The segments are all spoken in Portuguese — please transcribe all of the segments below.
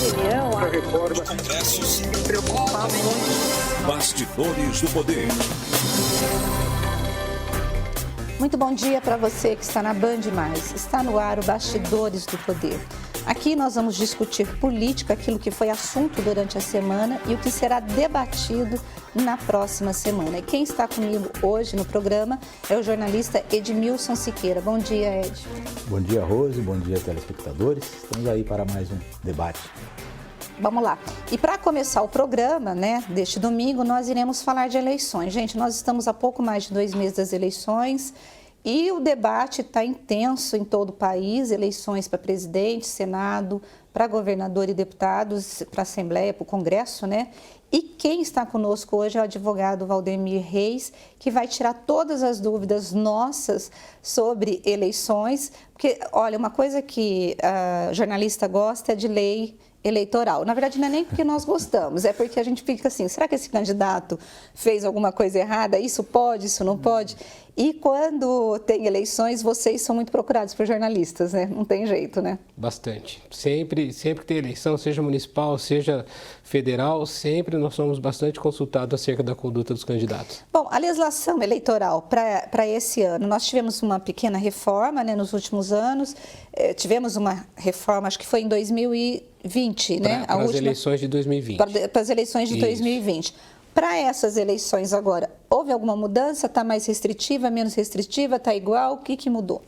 opinião, a reforma do Congresso se preocupa muito. Bastidores do Poder. Muito bom dia para você que está na Band+. Está no ar o Bastidores do Poder. Aqui nós vamos discutir política, aquilo que foi assunto durante a semana e o que será debatido na próxima semana. E quem está comigo hoje no programa é o jornalista Edmilson Siqueira. Bom dia, Ed. Bom dia, Rose. Bom dia, telespectadores. Estamos aí para mais um debate. Vamos lá. E para começar o programa, deste domingo, nós iremos falar de eleições. Gente, nós estamos há pouco mais de 2 meses das eleições e o debate está intenso em todo o país, eleições para presidente, Senado, para governador e deputados, para a Assembleia, para o Congresso, E quem está conosco hoje é o advogado Valdemir Reis, que vai tirar todas as dúvidas nossas sobre eleições, porque, olha, uma coisa que a jornalista gosta é de lei eleitoral. Na verdade, não é nem porque nós gostamos, é porque a gente fica assim, será que esse candidato fez alguma coisa errada? Isso pode, isso não pode? E quando tem eleições, vocês são muito procurados por jornalistas, Não tem jeito, Bastante. Sempre que tem eleição, seja municipal, seja federal, sempre nós somos bastante consultados acerca da conduta dos candidatos. Bom, a legislação eleitoral para esse ano, nós tivemos uma pequena reforma, nos últimos anos, tivemos uma reforma, acho que foi em 2020, Para as eleições de 2020. Para as eleições de 2020. Para essas eleições agora, houve alguma mudança? Está mais restritiva, menos restritiva? Está igual? O que mudou?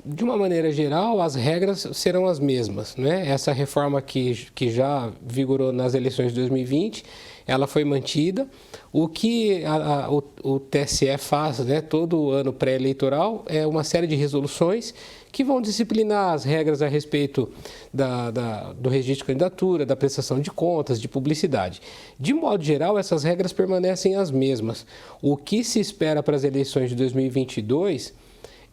De uma maneira geral, as regras serão as mesmas, Essa reforma que já vigorou nas eleições de 2020, ela foi mantida. O que o TSE faz, todo ano pré-eleitoral, é uma série de resoluções que vão disciplinar as regras a respeito do registro de candidatura, da prestação de contas, de publicidade. De modo geral, essas regras permanecem as mesmas. O que se espera para as eleições de 2022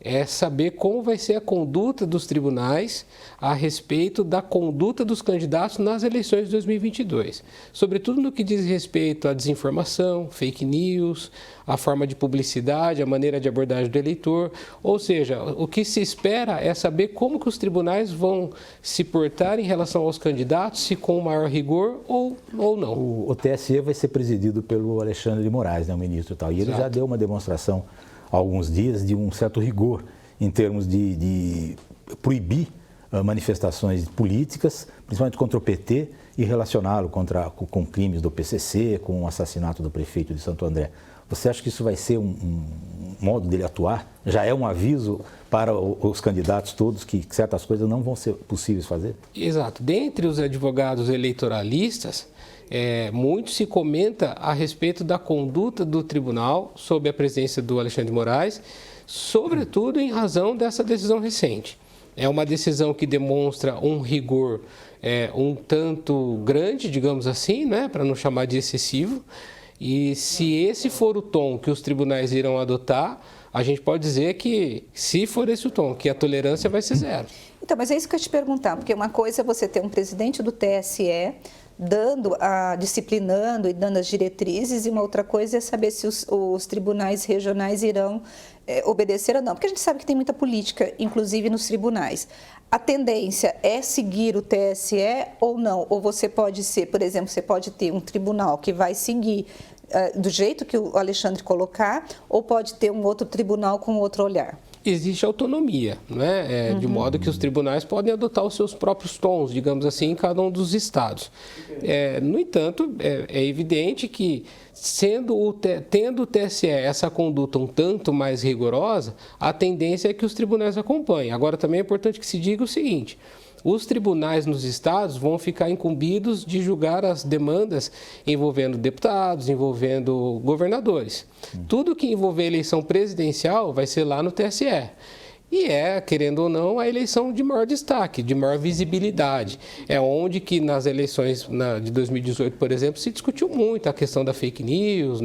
é saber como vai ser a conduta dos tribunais a respeito da conduta dos candidatos nas eleições de 2022. Sobretudo no que diz respeito à desinformação, fake news, a forma de publicidade, a maneira de abordagem do eleitor. Ou seja, o que se espera é saber como que os tribunais vão se portar em relação aos candidatos, se com maior rigor ou não. O TSE vai ser presidido pelo Alexandre de Moraes, o ministro e tal. E ele já deu uma demonstração há alguns dias de um certo rigor em termos de proibir manifestações políticas, principalmente contra o PT, e relacioná-lo com crimes do PCC, com o assassinato do prefeito de Santo André. Você acha que isso vai ser um modo dele atuar? Já é um aviso para os candidatos todos que certas coisas não vão ser possíveis fazer? Exato. Dentre os advogados eleitoralistas, muito se comenta a respeito da conduta do tribunal sob a presidência do Alexandre de Moraes, sobretudo em razão dessa decisão recente. É uma decisão que demonstra um rigor um tanto grande, digamos assim, para não chamar de excessivo, e se esse for o tom que os tribunais irão adotar, a gente pode dizer que, se for esse o tom, que a tolerância vai ser zero. Então, mas é isso que eu ia te perguntar, porque uma coisa é você ter um presidente do TSE disciplinando e dando as diretrizes, e uma outra coisa é saber se os tribunais regionais irão obedecer ou não, porque a gente sabe que tem muita política, inclusive nos tribunais. A tendência é seguir o TSE ou não? Ou você pode ser, por exemplo, você pode ter um tribunal que vai seguir do jeito que o Alexandre colocar, ou pode ter um outro tribunal com outro olhar? Existe autonomia, de modo que os tribunais podem adotar os seus próprios tons, digamos assim, em cada um dos estados. No entanto, é evidente que, tendo o TSE essa conduta um tanto mais rigorosa, a tendência é que os tribunais acompanhem. Agora, também é importante que se diga o seguinte: os tribunais nos estados vão ficar incumbidos de julgar as demandas envolvendo deputados, envolvendo governadores. Tudo que envolver eleição presidencial vai ser lá no TSE. E querendo ou não, a eleição de maior destaque, de maior visibilidade. É onde que nas eleições de 2018, por exemplo, se discutiu muito a questão da fake news,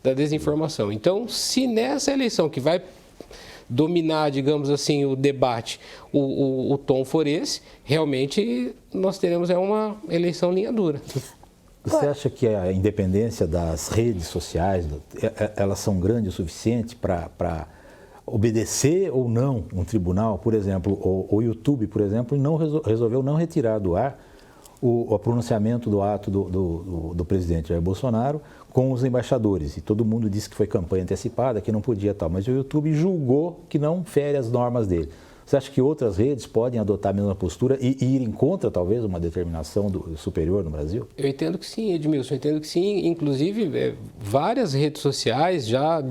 da desinformação. Então, se nessa eleição que vai dominar, digamos assim, o debate, o tom for esse, realmente nós teremos uma eleição linha dura. Você acha que a independência das redes sociais, elas são grandes o suficiente para obedecer ou não um tribunal? Por exemplo, o YouTube, por exemplo, resolveu não retirar do ar o pronunciamento do ato do presidente Jair Bolsonaro com os embaixadores. E todo mundo disse que foi campanha antecipada, que não podia tal. Mas o YouTube julgou que não fere as normas dele. Você acha que outras redes podem adotar a mesma postura e ir em contra, talvez, uma determinação superior no Brasil? Eu entendo que sim, Edmilson, eu entendo que sim. Inclusive, várias redes sociais já,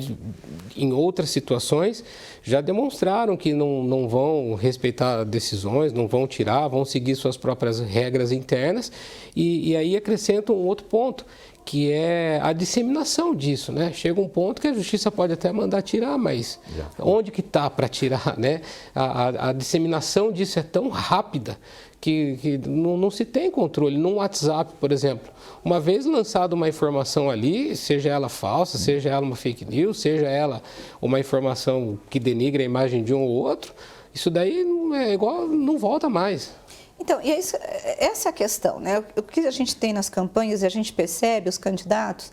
em outras situações, já demonstraram que não vão respeitar decisões, não vão tirar, vão seguir suas próprias regras internas. E aí acrescento um outro ponto, que é a disseminação disso, né? Chega um ponto que a justiça pode até mandar tirar, mas onde que está para tirar, né? A disseminação disso é tão rápida que não se tem controle. No WhatsApp, por exemplo, uma vez lançada uma informação ali, seja ela falsa, seja ela uma fake news, seja ela uma informação que denigre a imagem de um ou outro, isso daí é igual, não volta mais. Então, e essa é a questão, né? O que a gente tem nas campanhas e a gente percebe, os candidatos,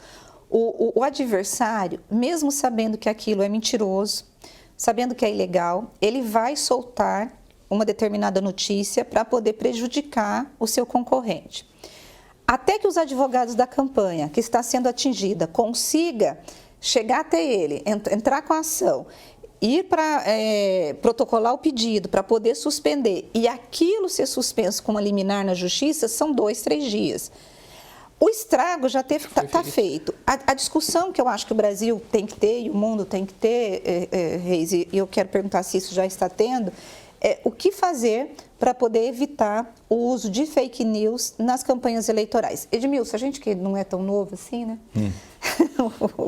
o adversário, mesmo sabendo que aquilo é mentiroso, sabendo que é ilegal, ele vai soltar uma determinada notícia para poder prejudicar o seu concorrente. Até que os advogados da campanha, que está sendo atingida, consiga chegar até ele, entrar com a ação, ir para protocolar o pedido para poder suspender e aquilo ser suspenso com uma liminar na justiça, são 2, 3 dias. O estrago já está feito. A discussão que eu acho que o Brasil tem que ter e o mundo tem que ter, Reis, e eu quero perguntar se isso já está tendo, é o que fazer para poder evitar o uso de fake news nas campanhas eleitorais. Edmilson, a gente que não é tão novo assim, né?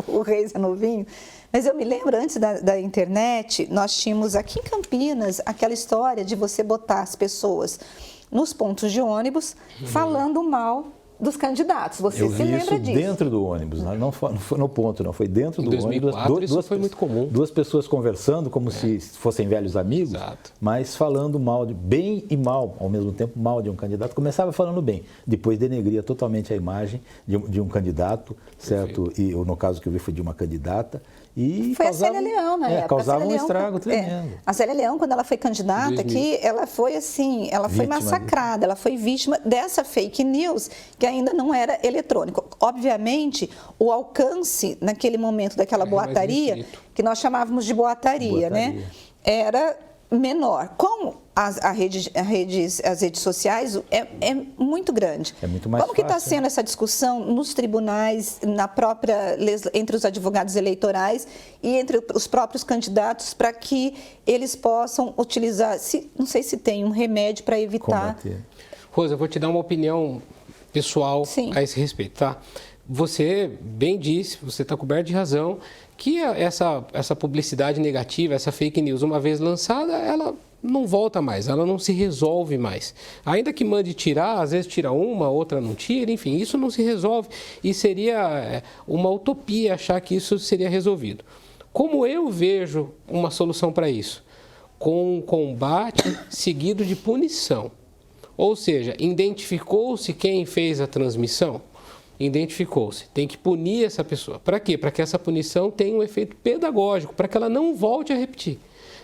O Reis é novinho. Mas eu me lembro, antes da internet, nós tínhamos aqui em Campinas aquela história de você botar as pessoas nos pontos de ônibus falando mal dos candidatos. Você se lembra disso? Dentro do ônibus, não foi no ponto, não. Foi dentro do 2004, ônibus. Isso foi muito comum. Duas pessoas conversando como se fossem velhos amigos, Exato. Mas falando mal, bem e mal, ao mesmo tempo, mal de um candidato. Começava falando bem, depois denegria totalmente a imagem de um candidato, certo? E no caso que eu vi foi de uma candidata. E foi a Célia Leão, na época. Causava um estrago tremendo. A Célia Leão, quando ela foi candidata, que ela foi assim, ela foi massacrada, ela foi vítima dessa fake news, que ainda não era eletrônico. Obviamente, o alcance naquele momento daquela boataria, que nós chamávamos de boataria, né? Era menor. Como as redes sociais é muito grande. É muito mais Como que está sendo essa discussão nos tribunais, entre os advogados eleitorais e entre os próprios candidatos para que eles possam utilizar, não sei se tem um remédio para evitar... Combater. Rosa, eu vou te dar uma opinião pessoal a esse respeito, tá? Você bem disse, você está coberto de razão, que essa publicidade negativa, essa fake news, uma vez lançada, ela não volta mais, ela não se resolve mais. Ainda que mande tirar, às vezes tira uma, outra não tira, enfim, isso não se resolve e seria uma utopia achar que isso seria resolvido. Como eu vejo uma solução para isso? Com um combate seguido de punição. Ou seja, identificou-se quem fez a transmissão? Identificou-se. Tem que punir essa pessoa. Para quê? Para que essa punição tenha um efeito pedagógico, para que ela não volte a repetir.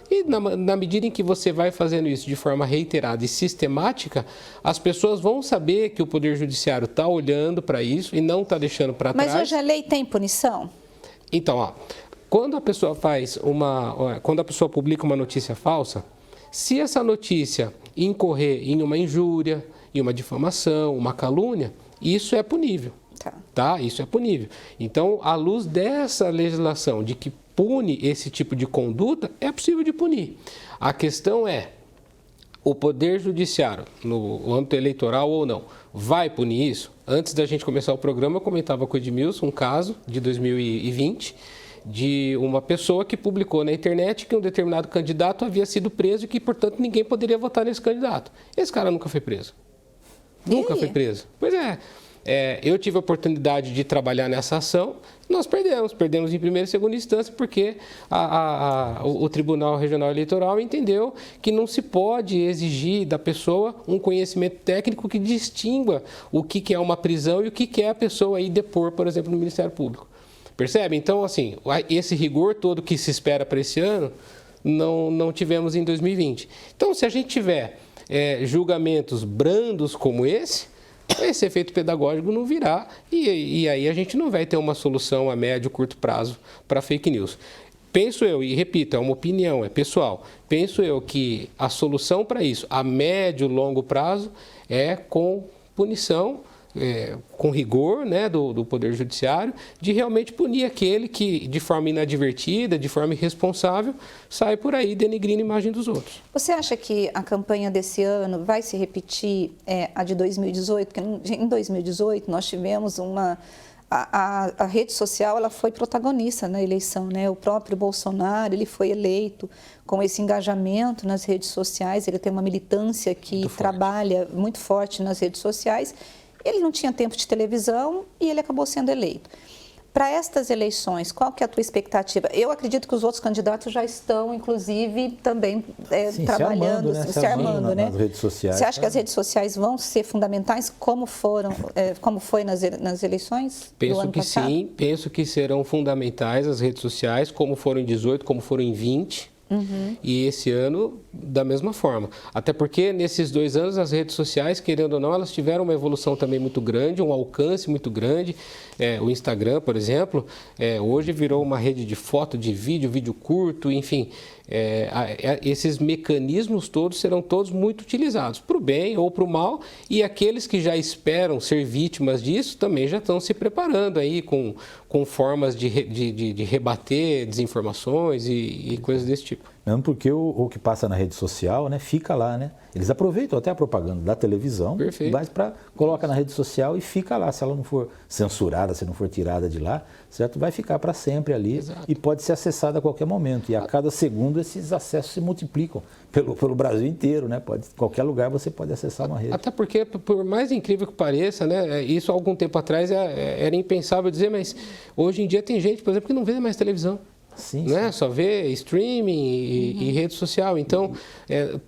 E na medida em que você vai fazendo isso de forma reiterada e sistemática, as pessoas vão saber que o Poder Judiciário está olhando para isso e não está deixando para trás. Mas hoje a lei tem punição? Então, quando a pessoa quando a pessoa publica uma notícia falsa, se essa notícia incorrer em uma injúria, em uma difamação, uma calúnia, isso é punível. Tá? Isso é punível. Então, à luz dessa legislação de que pune esse tipo de conduta, é possível de punir. A questão é, o Poder Judiciário, no âmbito eleitoral ou não, vai punir isso? Antes da gente começar o programa, eu comentava com o Edmilson um caso de 2020, de uma pessoa que publicou na internet que um determinado candidato havia sido preso e que, portanto, ninguém poderia votar nesse candidato. Esse cara nunca foi preso. Nunca foi preso. Pois é. Eu tive a oportunidade de trabalhar nessa ação, nós perdemos em primeira e segunda instância porque o Tribunal Regional Eleitoral entendeu que não se pode exigir da pessoa um conhecimento técnico que distingua o que é uma prisão e o que é a pessoa ir depor, por exemplo, no Ministério Público. Percebe? Então, assim, esse rigor todo que se espera para esse ano, não tivemos em 2020. Então, se a gente tiver julgamentos brandos como esse, esse efeito pedagógico não virá e aí a gente não vai ter uma solução a médio, curto prazo para fake news. Penso eu, e repito, é uma opinião, é pessoal, penso eu que a solução para isso, a médio e longo prazo, é com punição, com rigor, né, do Poder Judiciário, de realmente punir aquele que, de forma inadvertida, de forma irresponsável, sai por aí denegrindo a imagem dos outros. Você acha que a campanha desse ano vai se repetir a de 2018? Porque em 2018 nós tivemos a rede social, ela foi protagonista na eleição, né? O próprio Bolsonaro, ele foi eleito com esse engajamento nas redes sociais, ele tem uma militância que trabalha muito forte nas redes sociais. Ele não tinha tempo de televisão e ele acabou sendo eleito. Para estas eleições, qual que é a tua expectativa? Eu acredito que os outros candidatos já estão, inclusive, também trabalhando, se armando, né? Nas redes sociais. Você acha que as redes sociais vão ser fundamentais como foi nas eleições do ano passado? Sim, penso que serão fundamentais as redes sociais, como foram em 18, como foram em 20. E esse ano, da mesma forma. Até porque, nesses 2 anos, as redes sociais, querendo ou não, elas tiveram uma evolução também muito grande, um alcance muito grande. O Instagram, por exemplo, hoje virou uma rede de foto, de vídeo curto, enfim. Esses mecanismos todos serão todos muito utilizados, para o bem ou para o mal, e aqueles que já esperam ser vítimas disso também já estão se preparando aí com formas de rebater desinformações e coisas desse tipo. Mesmo porque o que passa na rede social, né, fica lá, né? Eles aproveitam até a propaganda da televisão, mas coloca na rede social e fica lá. Se ela não for censurada, se não for tirada de lá, certo? Vai ficar para sempre ali. Exato. E pode ser acessada a qualquer momento. E a cada segundo esses acessos se multiplicam pelo Brasil inteiro, né? Qualquer lugar você pode acessar uma rede. Até porque, por mais incrível que pareça, né, isso há algum tempo atrás era impensável dizer, mas hoje em dia tem gente, por exemplo, que não vê mais televisão. Sim, né? Só vê streaming e rede social. Então,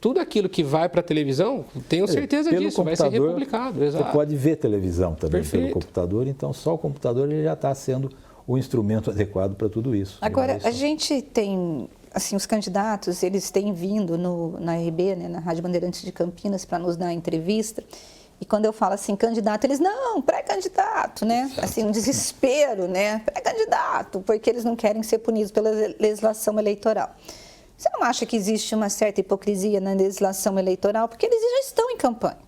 tudo aquilo que vai para a televisão, tenho certeza disso, vai ser republicado. Exato. Você pode ver televisão também pelo computador, então só o computador ele já está sendo o instrumento adequado para tudo isso. Agora, a gente tem, assim, os candidatos, eles têm vindo na RB, né, na Rádio Bandeirantes de Campinas, para nos dar entrevista. E quando eu falo assim, candidato, eles, não, pré-candidato, né? Assim, um desespero, né? Pré-candidato, porque eles não querem ser punidos pela legislação eleitoral. Você não acha que existe uma certa hipocrisia na legislação eleitoral? Porque eles já estão em campanha.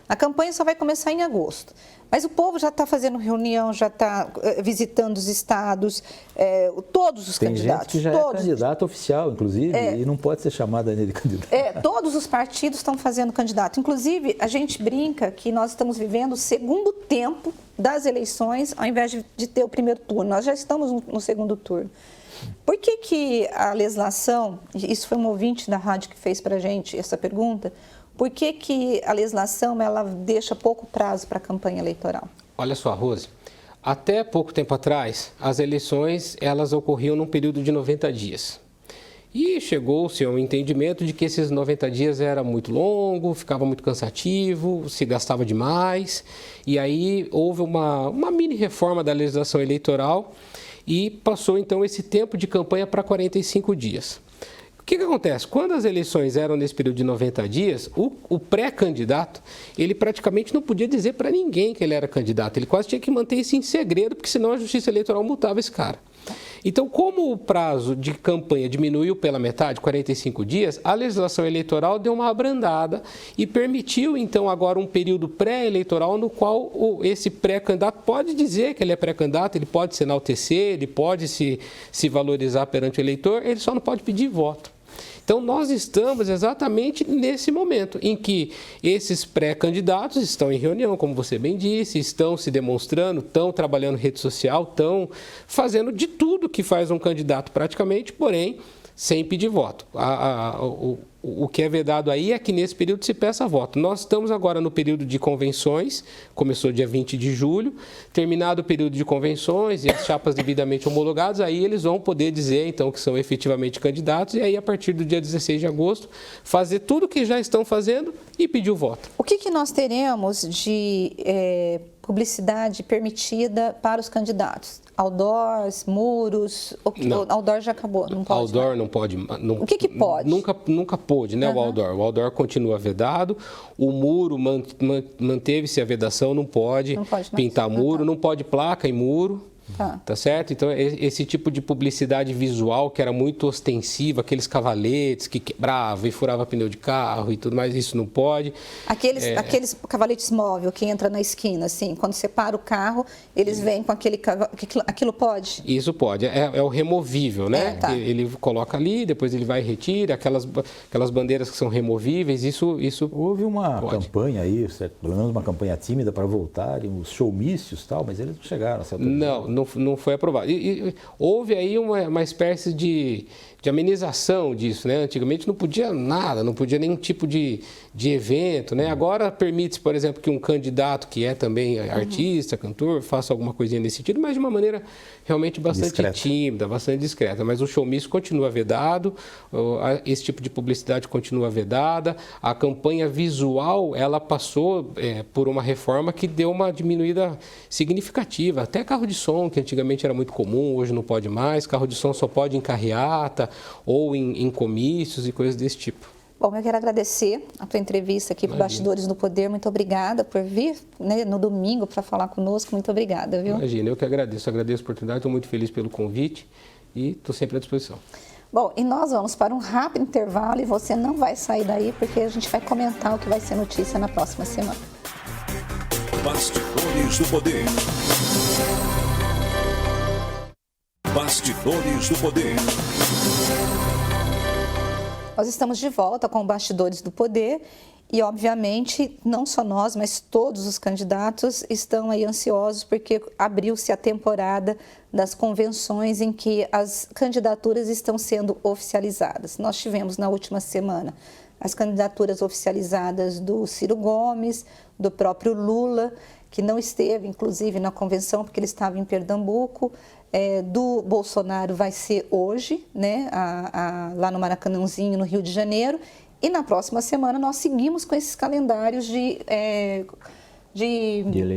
A campanha só vai começar em agosto. Mas o povo já está fazendo reunião, já está visitando os estados, todos os candidatos. Tem gente que já é candidato oficial, inclusive, e não pode ser chamado ainda de candidato. Todos os partidos estão fazendo candidato. Inclusive, a gente brinca que nós estamos vivendo o segundo tempo das eleições, ao invés de ter o primeiro turno. Nós já estamos no segundo turno. Por que a legislação, isso foi um ouvinte da rádio que fez para a gente essa pergunta, por que a legislação ela deixa pouco prazo para a campanha eleitoral? Olha só, Rose, até pouco tempo atrás, as eleições elas ocorriam num período de 90 dias. E chegou-se a um entendimento de que esses 90 dias era muito longo, ficava muito cansativo, se gastava demais. E aí houve uma mini reforma da legislação eleitoral e passou então esse tempo de campanha para 45 dias. O que acontece? Quando as eleições eram nesse período de 90 dias, o pré-candidato, ele praticamente não podia dizer para ninguém que ele era candidato. Ele quase tinha que manter isso em segredo, porque senão a Justiça Eleitoral multava esse cara. Então, como o prazo de campanha diminuiu pela metade, 45 dias, a legislação eleitoral deu uma abrandada e permitiu, então, agora um período pré-eleitoral no qual esse pré-candidato pode dizer que ele é pré-candidato, ele pode se enaltecer, ele pode se valorizar perante o eleitor, ele só não pode pedir voto. Então, nós estamos exatamente nesse momento em que esses pré-candidatos estão em reunião, como você bem disse, estão se demonstrando, estão trabalhando rede social, estão fazendo de tudo que faz um candidato praticamente, porém, sem pedir voto. O que é vedado aí é que nesse período se peça voto. Nós estamos agora no período de convenções, começou dia 20 de julho, terminado o período de convenções e as chapas devidamente homologadas, aí eles vão poder dizer então que são efetivamente candidatos e aí a partir do dia 16 de agosto fazer tudo o que já estão fazendo e pedir o voto. O que nós teremos de publicidade permitida para os candidatos? Outdoors, muros, outdoor já acabou, não pode? Outdoor não pode. O que pode? Nunca pôde, né, o outdoor. O outdoor continua vedado, o muro manteve-se a vedação, não pode pintar muro, não pode placa em muro. Tá certo? Então, esse tipo de publicidade visual que era muito ostensiva, aqueles cavaletes que quebravam e furavam pneu de carro e tudo mais, isso não pode. Aqueles cavaletes móveis que entra na esquina, assim, quando você para o carro, eles vêm com aquilo pode? Isso pode, é o removível, né? Ele coloca ali, depois ele vai e retira, aquelas bandeiras que são removíveis, isso houve uma pode. Campanha aí, pelo menos uma campanha tímida para voltarem, os showmícios e tal, mas eles não chegaram a ser autorizados. Não foi aprovado. E houve aí uma espécie de amenização disso, né? Antigamente não podia nada, não podia nenhum tipo de evento, né? Agora permite-se, por exemplo, que um candidato que é também artista, cantor, faça alguma coisinha nesse sentido, mas de uma maneira realmente bastante tímida, bastante discreta. Mas o showmício continua vedado, esse tipo de publicidade continua vedada, a campanha visual, ela passou por uma reforma que deu uma diminuída significativa. Até carro de som, que antigamente era muito comum, hoje não pode mais, carro de som só pode em carreata, ou em comícios e coisas desse tipo. Bom, eu quero agradecer a tua entrevista aqui para o Bastidores do Poder. Muito obrigada por vir, né, no domingo para falar conosco. Muito obrigada, viu? Imagina, eu que agradeço. Agradeço a oportunidade, estou muito feliz pelo convite e estou sempre à disposição. Bom, e nós vamos para um rápido intervalo e você não vai sair daí porque a gente vai comentar o que vai ser notícia na próxima semana. Bastidores do Poder. Bastidores do Poder. Nós estamos de volta com o Bastidores do Poder e, obviamente, não só nós, mas todos os candidatos estão aí ansiosos porque abriu-se a temporada das convenções em que as candidaturas estão sendo oficializadas. Nós tivemos na última semana as candidaturas oficializadas do Ciro Gomes, do próprio Lula, que não esteve, inclusive, na convenção porque ele estava em Pernambuco. Do Bolsonaro vai ser hoje, né, lá no Maracanãzinho, no Rio de Janeiro, e na próxima semana nós seguimos com esses calendários de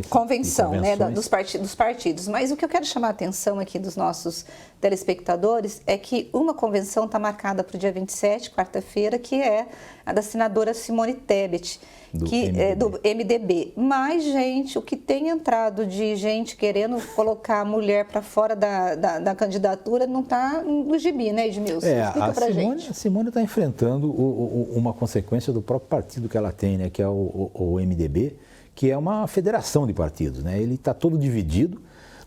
convenção, né, dos partidos. Mas o que eu quero chamar a atenção aqui dos nossos telespectadores é que uma convenção está marcada para o dia 27, quarta-feira, que é a da senadora Simone Tebet, do MDB. Mas, gente, o que tem entrado de gente querendo colocar a mulher para fora da candidatura não está no gibi, né, Edmilson? Explica pra gente. A Simone está enfrentando uma consequência do próprio partido que ela tem, né, que é o MDB, que é uma federação de partidos, né? Ele está todo dividido,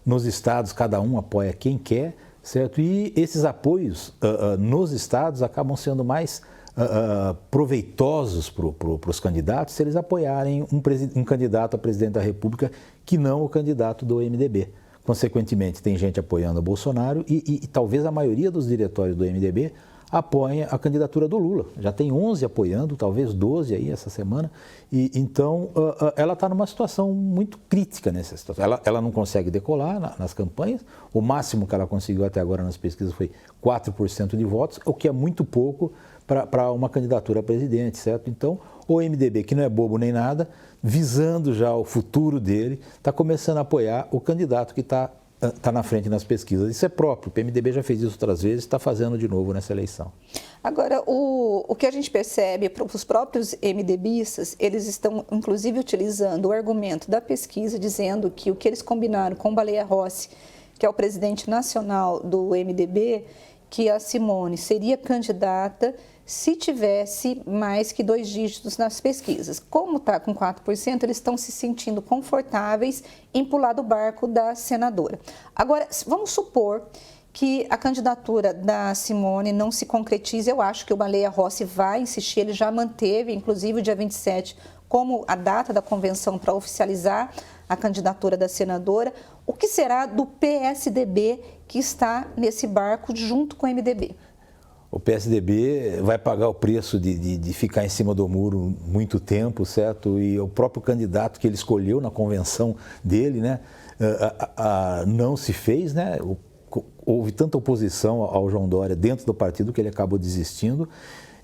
nos estados cada um apoia quem quer, certo? E esses apoios nos estados acabam sendo mais proveitosos para os candidatos se eles apoiarem um candidato a presidente da República que não o candidato do MDB. Consequentemente, tem gente apoiando o Bolsonaro e talvez a maioria dos diretórios do MDB apoia a candidatura do Lula. Já tem 11 apoiando, talvez 12 aí essa semana. Então, ela está numa situação muito crítica nessa situação. Ela não consegue decolar nas campanhas. O máximo que ela conseguiu até agora nas pesquisas foi 4% de votos, o que é muito pouco para uma candidatura a presidente, certo? Então, o MDB, que não é bobo nem nada, visando já o futuro dele, está começando a apoiar o candidato que está na frente nas pesquisas. Isso é próprio, o PMDB já fez isso outras vezes, está fazendo de novo nessa eleição. Agora, o que a gente percebe, os próprios MDBistas, eles estão inclusive utilizando o argumento da pesquisa, dizendo que o que eles combinaram com Baleia Rossi, que é o presidente nacional do MDB, que a Simone seria candidata se tivesse mais que 2 dígitos nas pesquisas. Como está com 4%, eles estão se sentindo confortáveis em pular do barco da senadora. Agora, vamos supor que a candidatura da Simone não se concretize. Eu acho que o Baleia Rossi vai insistir, ele já manteve, inclusive, o dia 27 como a data da convenção para oficializar a candidatura da senadora. O que será do PSDB que está nesse barco junto com o MDB? O PSDB vai pagar o preço de ficar em cima do muro muito tempo, certo? E o próprio candidato que ele escolheu na convenção dele, né, não se fez, né? Houve tanta oposição ao João Dória dentro do partido que ele acabou desistindo.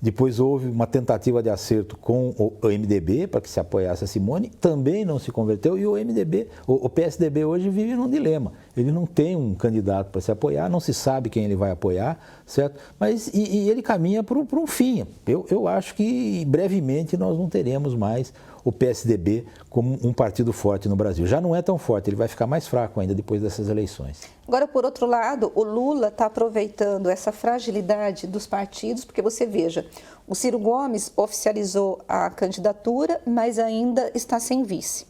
Depois houve uma tentativa de acerto com o MDB para que se apoiasse a Simone, também não se converteu e o MDB, o PSDB hoje vive num dilema. Ele não tem um candidato para se apoiar, não se sabe quem ele vai apoiar, certo? Mas ele caminha para um fim. Eu acho que brevemente nós não teremos mais o PSDB como um partido forte no Brasil. Já não é tão forte, ele vai ficar mais fraco ainda depois dessas eleições. Agora, por outro lado, o Lula está aproveitando essa fragilidade dos partidos, porque você veja, o Ciro Gomes oficializou a candidatura, mas ainda está sem vice.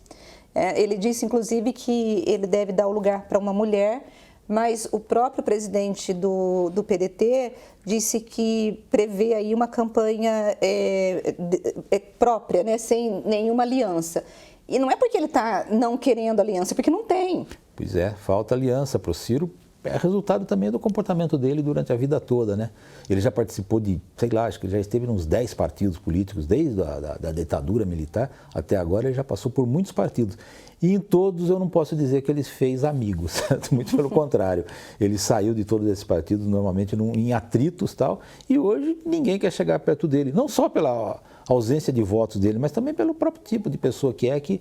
Ele disse, inclusive, que ele deve dar o lugar para uma mulher, mas o próprio presidente do PDT disse que prevê aí uma campanha própria, né, sem nenhuma aliança. E não é porque ele está não querendo aliança, é porque não tem. Pois é, falta aliança para o Ciro. É resultado também do comportamento dele durante a vida toda, né? Ele já participou de, sei lá, acho que ele já esteve nos 10 partidos políticos, desde a ditadura militar até agora, ele já passou por muitos partidos. E em todos eu não posso dizer que ele fez amigos, certo? Muito pelo contrário. Ele saiu de todos esses partidos normalmente em atritos e tal, e hoje ninguém quer chegar perto dele, não só pela ausência de votos dele, mas também pelo próprio tipo de pessoa que é, que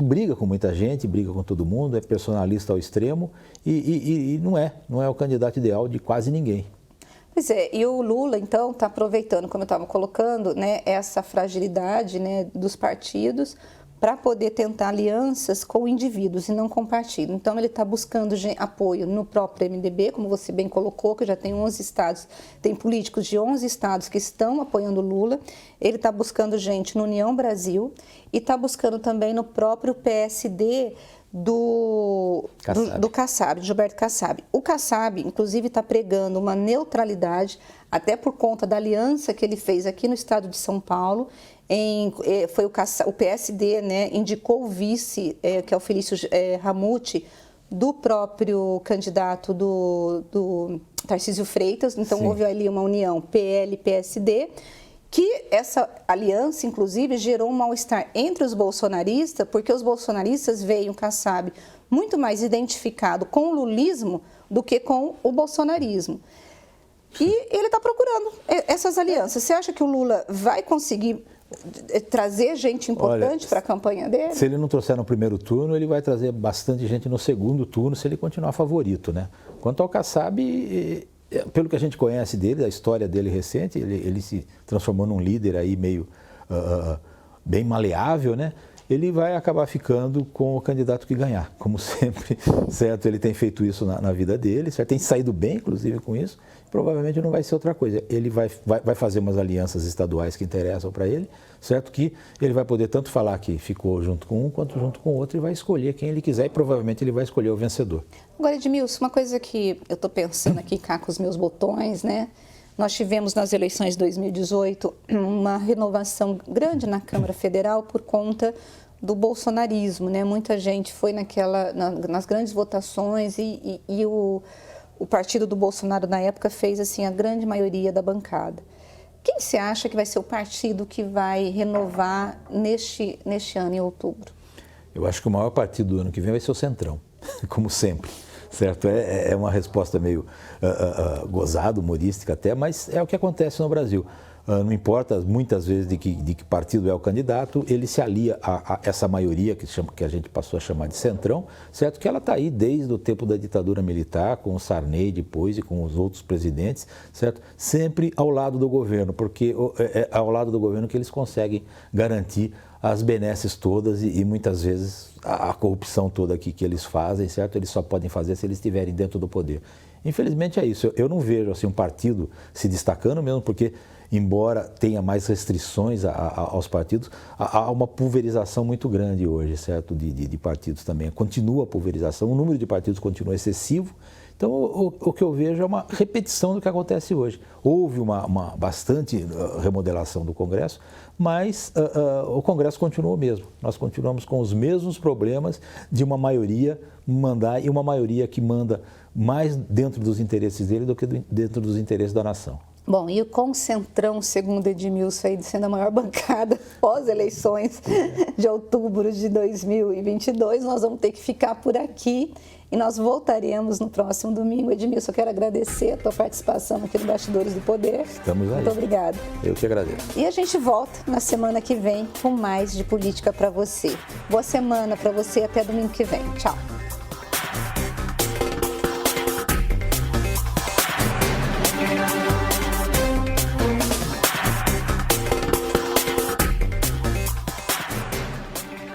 briga com muita gente, briga com todo mundo, é personalista ao extremo e não é o candidato ideal de quase ninguém. Pois é, e o Lula, então, está aproveitando, como eu estava colocando, né, essa fragilidade, né, dos partidos para poder tentar alianças com indivíduos e não com partido. Então, ele está buscando apoio no próprio MDB, como você bem colocou, que já tem 11 estados, tem políticos de 11 estados que estão apoiando o Lula. Ele está buscando gente no União Brasil e está buscando também no próprio PSD do Kassab, de Gilberto Kassab. O Kassab, inclusive, está pregando uma neutralidade, até por conta da aliança que ele fez aqui no estado de São Paulo. Foi o PSD, né, indicou o vice, que é o Felício Ramute, do próprio candidato do Tarcísio Freitas. Então, sim, houve ali uma união PL-PSD, que essa aliança, inclusive, gerou um mal-estar entre os bolsonaristas, porque os bolsonaristas veem o Kassab muito mais identificado com o lulismo do que com o bolsonarismo. E ele está procurando essas alianças. Você acha que o Lula vai conseguir trazer gente importante para a campanha dele? Se ele não trouxer no primeiro turno, ele vai trazer bastante gente no segundo turno, se ele continuar favorito, né? Quanto ao Kassab, pelo que a gente conhece dele, a história dele recente, ele se transformou num líder aí meio bem maleável, né? Ele vai acabar ficando com o candidato que ganhar, como sempre, certo? Ele tem feito isso na vida dele, certo? Tem saído bem, inclusive, com isso. Provavelmente não vai ser outra coisa. Ele vai fazer umas alianças estaduais que interessam para ele, certo? Que ele vai poder tanto falar que ficou junto com um quanto junto com o outro e vai escolher quem ele quiser e provavelmente ele vai escolher o vencedor. Agora, Edmilson, uma coisa que eu estou pensando aqui cá com os meus botões, né? Nós tivemos nas eleições de 2018 uma renovação grande na Câmara Federal por conta do bolsonarismo, né? Muita gente foi nas grandes votações e o partido do Bolsonaro na época fez assim a grande maioria da bancada. Quem você acha que vai ser o partido que vai renovar neste ano, em outubro? Eu acho que o maior partido do ano que vem vai ser o Centrão, como sempre. Certo? É uma resposta meio gozada, humorística até, mas é o que acontece no Brasil. Não importa muitas vezes de que partido é o candidato, ele se alia a essa maioria que a gente passou a chamar de Centrão, certo? Que ela está aí desde o tempo da ditadura militar, com o Sarney depois e com os outros presidentes, certo? Sempre ao lado do governo, porque é ao lado do governo que eles conseguem garantir as benesses todas e muitas vezes a corrupção toda aqui que eles fazem, certo? Eles só podem fazer se eles estiverem dentro do poder. Infelizmente é isso. Eu não vejo assim, um partido se destacando mesmo, porque embora tenha mais restrições aos partidos, há uma pulverização muito grande hoje, certo? De partidos também. Continua a pulverização, o número de partidos continua excessivo. Então, o que eu vejo é uma repetição do que acontece hoje. Houve uma bastante remodelação do Congresso, mas o Congresso continua o mesmo. Nós continuamos com os mesmos problemas de uma maioria mandar e uma maioria que manda mais dentro dos interesses dele do que dentro dos interesses da nação. Bom, e com o Centrão, segundo Edmilson, aí sendo a maior bancada pós-eleições de outubro de 2022, nós vamos ter que ficar por aqui e nós voltaremos no próximo domingo. Edmilson, eu quero agradecer a tua participação aqui no Bastidores do Poder. Estamos aí. Muito obrigada. Eu que agradeço. E a gente volta na semana que vem com mais de política para você. Boa semana para você, até domingo que vem. Tchau.